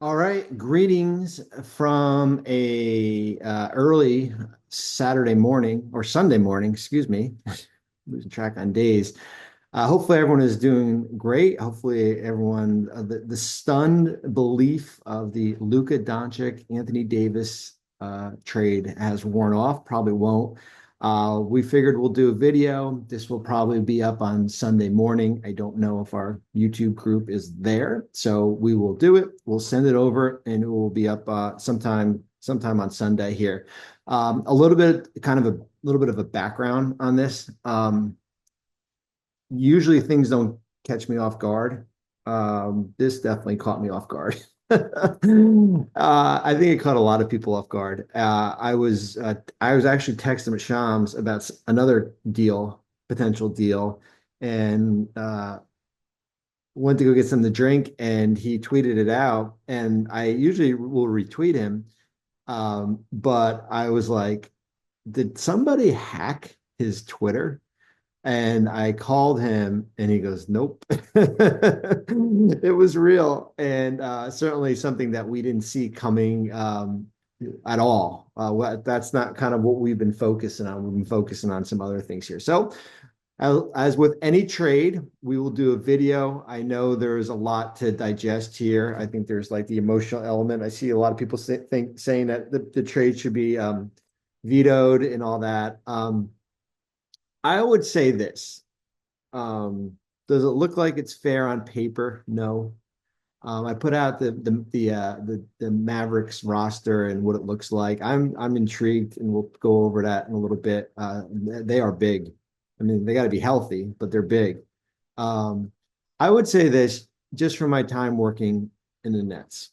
All right, greetings from a early Saturday morning or Sunday morning, excuse me, losing track on days. Hopefully everyone is doing great. Hopefully everyone, the stunned belief of the Luka Doncic, Anthony Davis trade has worn off. Probably won't. We figured we'll do a video. This will probably be up on Sunday morning. I don't know if our YouTube group is there, so we will do it. We'll send it over, and it will be up sometime on Sunday here. A little bit, kind of a little bit of a background on this. Usually things don't catch me off guard. This definitely caught me off guard. I think it caught a lot of people off guard. I was actually texting with Shams about another potential deal, and went to go get something to drink, and he tweeted it out. And I usually will retweet him, but I was like, did somebody hack his Twitter? And I called him and he goes, nope. It was real. And certainly something that we didn't see coming at all. That's not kind of what we've been focusing on. We've been focusing on some other things here. So, as with any trade, we will do a video. I know there's a lot to digest here. I think there's like the emotional element. I see a lot of people saying that the trade should be vetoed and all that. I would say this. Does it look like it's fair on paper? No. I put out the Mavericks roster and what it looks like. I'm intrigued, and we'll go over that in a little bit. They are big. I mean, they got to be healthy, but they're big. Um, I would say this just from my time working in the Nets.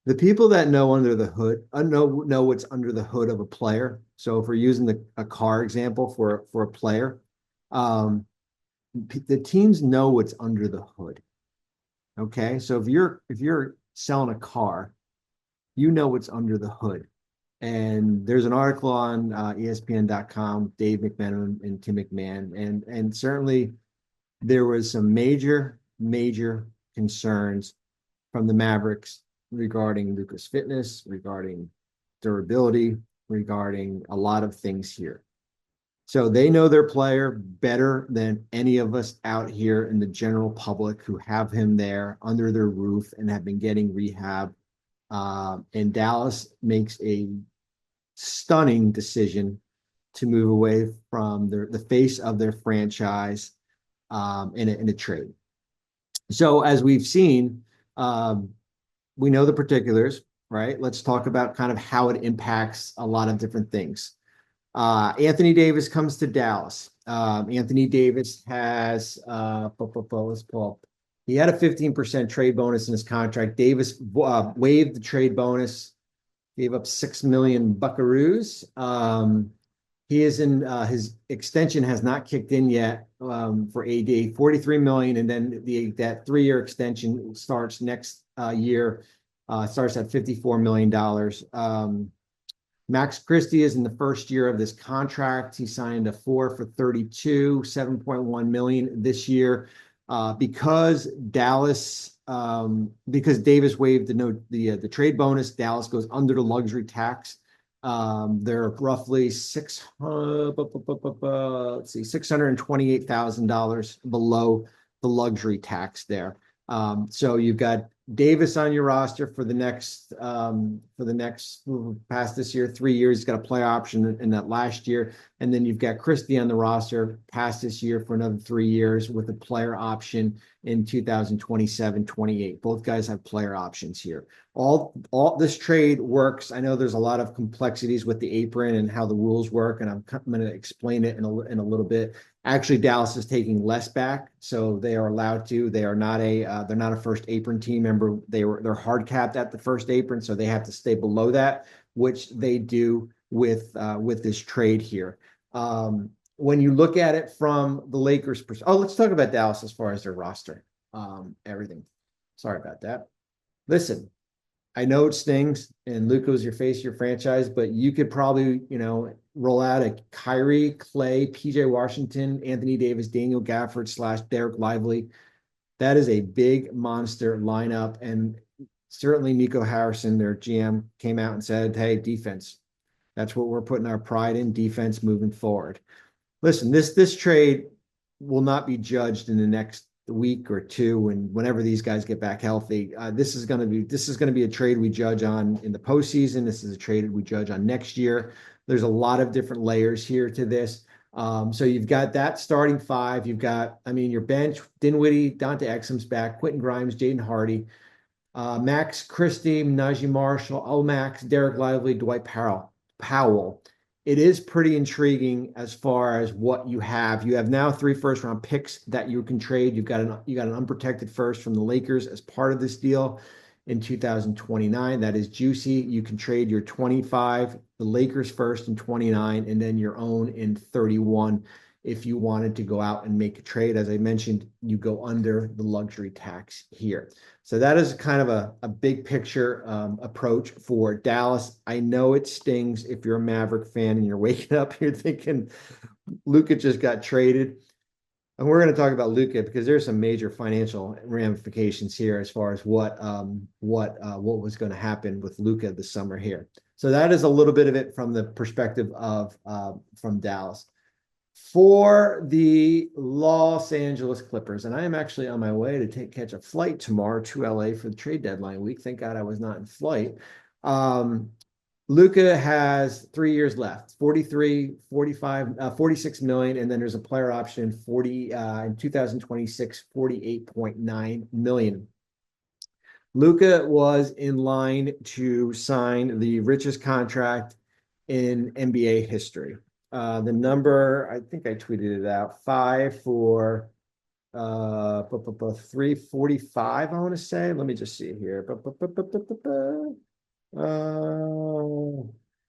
The people that know under the hood know what's under the hood of a player. So if we're using a car example for a player, um, the teams know what's under the hood. Okay, so if you're selling a car, you know what's under the hood. And there's an article on ESPN.com, Dave McMahon and Tim McMahon, and certainly there was some major concerns from the Mavericks regarding Luka's fitness, regarding durability, regarding a lot of things here. So they know their player better than any of us out here in the general public who have him there under their roof and have been getting rehab. And Dallas makes a stunning decision to move away from the face of their franchise in a trade. So as we've seen, we know the particulars, right? Let's talk about kind of how it impacts a lot of different things. Anthony Davis comes to Dallas. Anthony Davis has, let's pull up. He had a 15% trade bonus in his contract. Davis waived the trade bonus, gave up 6 million buckaroos. He is in his extension has not kicked in yet for AD, 43 million, and then that 3-year extension starts next year, starts at $54 million. Max Christie is in the first year of this contract. He signed a 4 for 32, 7.1 million this year. Because Davis waived the trade bonus, Dallas goes under the luxury tax. They're roughly $628,000 below the luxury tax there. So you've got Davis on your roster for the next past this year, 3 years. He's got a play option in that last year, and then you've got Christie on the roster past this year for another 3 years with a player option in 2027-28. Both guys have player options here. All this trade works. I know there's a lot of complexities with the apron and how the rules work, and I'm going to explain it in a little bit. Actually, Dallas is taking less back, so they are allowed to. They're not a first apron team. Remember, they're hard capped at the first apron, so they have to stay below that, which they do with this trade here. When you look at it from the Lakers' perspective, let's talk about Dallas as far as their roster, everything. Sorry about that. Listen, I know it stings, and Luka is your face, your franchise, but you could probably, roll out a Kyrie, Clay, PJ Washington, Anthony Davis, Daniel Gafford / Derek Lively That is a big monster lineup. And certainly Nico Harrison, their GM, came out and said, hey, defense. That's what we're putting our pride in, defense moving forward. Listen, this trade will not be judged in the next week or two, and whenever these guys get back healthy. This is going to be a trade we judge on in the postseason. This is a trade we judge on next year. There's a lot of different layers here to this. So you've got that starting five. You've got, I mean, your bench: Dinwiddie, Dante Exum's back, Quentin Grimes, Jaden Hardy, Max Christie, Najee Marshall, Omax, Derek Lively, Dwight Powell. It is pretty intriguing as far as what you have. You have now 3 first-round picks that you can trade. You got an unprotected first from the Lakers as part of this deal in 2029. That is juicy. You can trade your 25, the Lakers first in 29, and then your own in 31. If you wanted to go out and make a trade, as I mentioned, you go under the luxury tax here. So that is kind of a big picture approach for Dallas. I know it stings if you're a Maverick fan and you're waking up, you're thinking Luka just got traded. And we're going to talk about Luka because there's some major financial ramifications here as far as what was going to happen with Luka this summer here. So that is a little bit of it from the perspective of from Dallas. For the Los Angeles Clippers, and I am actually on my way to catch a flight tomorrow to LA for the trade deadline week. Thank God I was not in flight. Luka has 3 years left, 43, 45, 46 million, and then there's a player option 40 in 2026, 48.9 million. Luka was in line to sign the richest contract in NBA history. The number, I think I tweeted it out, 5 for 345, I want to say. Let me just see here.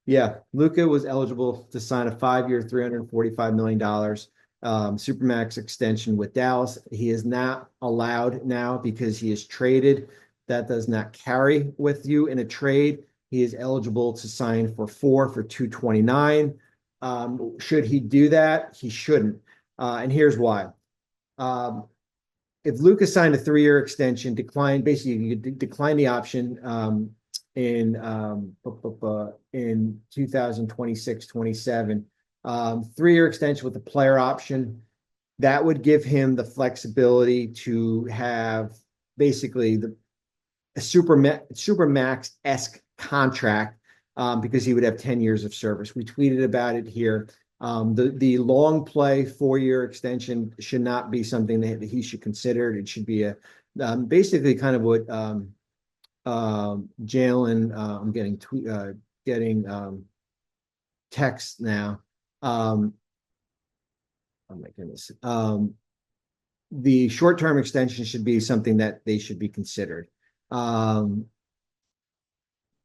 Yeah, Luka was eligible to sign a 5-year, $345 million Supermax extension with Dallas. He is not allowed now because he is traded. That does not carry with you in a trade. He is eligible to sign for 4 for 229. Should he do that? He shouldn't. And here's why. If Luka signed a 3-year extension, basically you decline the option in 2026, 27, 3-year extension with a player option, that would give him the flexibility to have basically a super max-esque contract because he would have 10 years of service. We tweeted about it here. The long play 4-year extension should not be something that he should consider. It should be basically kind of what Jalen. I'm getting texts now. Oh my goodness. The short-term extension should be something that they should be considered.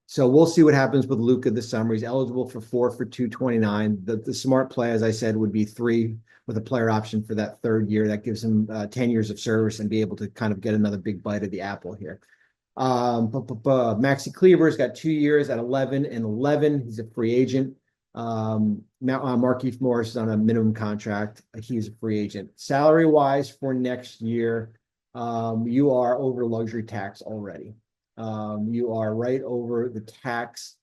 So we'll see what happens with Luka this summer. He's eligible for 4 for 229. The smart play, as I said, would be 3 with a player option for that 3rd year. That gives him 10 years of service and be able to kind of get another big bite of the apple here. Maxi Kleber's got 2 years at 11 and 11. He's a free agent. Markieff Morris is on a minimum contract. He's a free agent. Salary-wise for next year, you are over luxury tax already. You are right over the tax.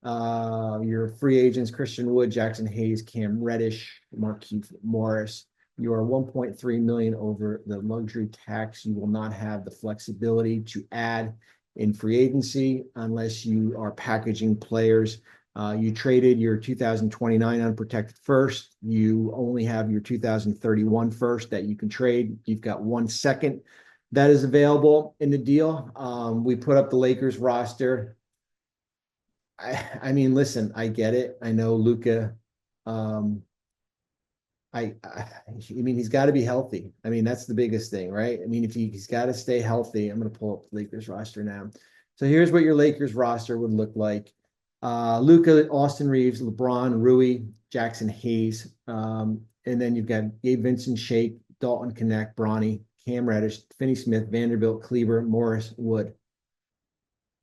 Your free agents: Christian Wood, Jackson Hayes, Cam Reddish, Markieff Morris. You are 1.3 million over the luxury tax. You will not have the flexibility to add in free agency unless you are packaging players. You traded your 2029 unprotected first. You only have your 2031 first that you can trade. You've got 1 second that is available in the deal. We put up the Lakers roster. I mean, listen, I get it. I know Luka. I mean, he's got to be healthy. I mean, that's the biggest thing, right? I mean, if he's got to stay healthy. I'm going to pull up the Lakers roster now. So here's what your Lakers roster would look like. Luka, Austin Reeves, LeBron, Rui, Jackson Hayes. And then you've got Gabe Vincent, Shake, Dalton Connect, Bronny, Cam Reddish, Finney Smith, Vanderbilt, Kleber, Morris, Wood.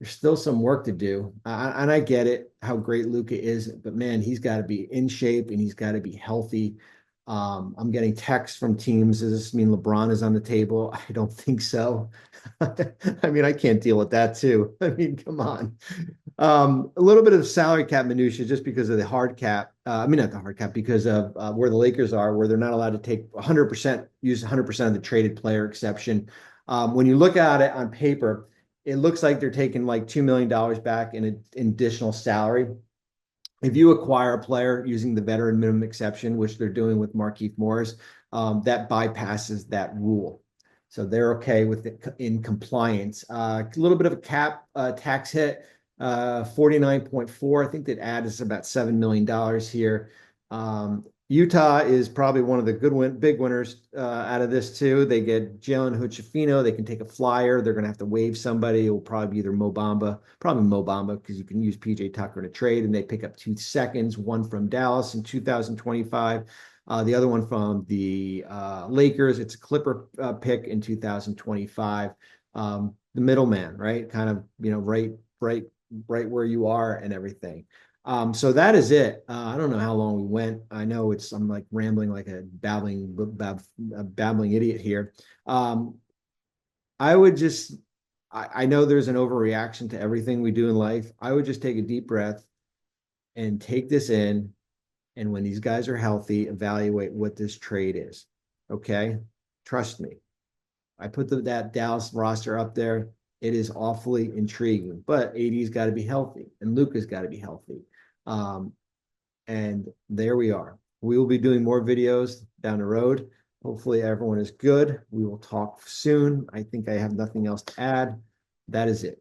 There's still some work to do. And I get it, how great Luka is, but man, he's got to be in shape and he's got to be healthy. I'm getting texts from teams. Does this mean LeBron is on the table? I don't think so. I mean, I can't deal with that too. I mean, come on. A little bit of salary cap minutia just because of the hard cap. I mean, not the hard cap, because of where the Lakers are, where they're not allowed to take 100%, use 100% of the traded player exception. When you look at it on paper, it looks like they're taking like $2 million back in additional salary. If you acquire a player using the veteran minimum exception, which they're doing with Markieff Morris, that bypasses that rule. So they're okay with it in compliance. A little bit of a cap tax hit, 49.4. I think that adds about $7 million here. Utah is probably one of the big winners out of this too. They get Jalen Hood-Schifino. They can take a flyer. They're going to have to waive somebody. It will probably be either Mo Bamba, probably Mo Bamba, because you can use PJ Tucker to trade, and they pick up 2 seconds, one from Dallas in 2025. The other one from the Lakers. It's a Clipper pick in 2025. The middleman, right? Kind of, right where you are and everything. So that is it. I don't know how long we went. I know I'm like rambling like a babbling idiot here. I would just, I know there's an overreaction to everything we do in life. I would just take a deep breath and take this in. And when these guys are healthy, evaluate what this trade is. Okay. Trust me. I put that Dallas roster up there. It is awfully intriguing, but AD's got to be healthy and Luka's got to be healthy. And there we are. We will be doing more videos down the road. Hopefully everyone is good. We will talk soon. I think I have nothing else to add. That is it.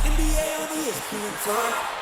NBA on ESPN.